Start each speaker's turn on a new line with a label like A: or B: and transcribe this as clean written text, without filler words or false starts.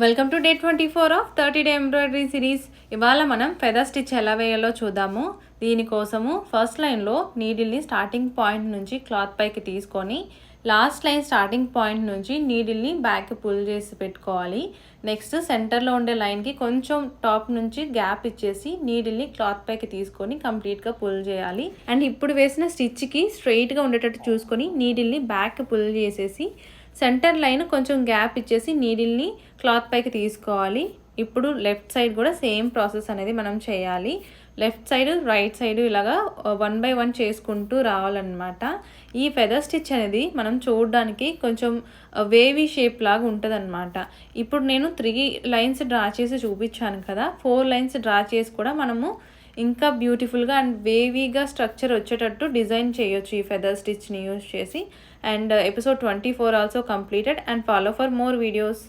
A: Welcome to day 24 of 30 day embroidery series. ఇవాళ మనం feather stitch ఎలా వేయాలో చూద్దాము. దీనికోసము ఫస్ట్ లైన్లో నీడిల్ని స్టార్టింగ్ పాయింట్ నుంచి క్లాత్ పైకి తీసుకొని లాస్ట్ లైన్ స్టార్టింగ్ పాయింట్ నుంచి నీడిల్ని బ్యాక్ పుల్ చేసి పెట్టుకోవాలి. నెక్స్ట్ సెంటర్లో ఉండే లైన్కి కొంచెం టాప్ నుంచి గ్యాప్ ఇచ్చేసి నీడిల్ని క్లాత్ పైకి తీసుకొని కంప్లీట్గా పుల్ చేయాలి. అండ్ ఇప్పుడు వేసిన స్టిచ్కి స్ట్రైట్గా ఉండేటట్టు చూసుకొని నీడిల్ని బ్యాక్ పుల్ చేసేసి సెంటర్ లైన్ కొంచెం గ్యాప్ ఇచ్చేసి నీడిల్ని క్లాత్ పైకి తీసుకోవాలి. ఇప్పుడు లెఫ్ట్ సైడ్ కూడా సేమ్ ప్రాసెస్ అనేది మనం చేయాలి. లెఫ్ట్ సైడ్ రైట్ సైడ్ ఇలాగా 1 by 1 చేసుకుంటూ రావాలన్నమాట. ఈ ఫెదర్ స్టిచ్ అనేది మనం చూడడానికి కొంచెం వేవీ షేప్ లాగా ఉంటుంది అనమాట. ఇప్పుడు నేను 3 లైన్స్ డ్రా చేసి చూపించాను కదా, 4 లైన్స్ డ్రా చేసి కూడా మనము ఇంకా బ్యూటిఫుల్గా అండ్ వేవీగా స్ట్రక్చర్ వచ్చేటట్టు డిజైన్ చేయొచ్చు ఈ ఫెదర్ స్టిచ్ని యూజ్ చేసి. And episode 24 also completed and follow for more videos.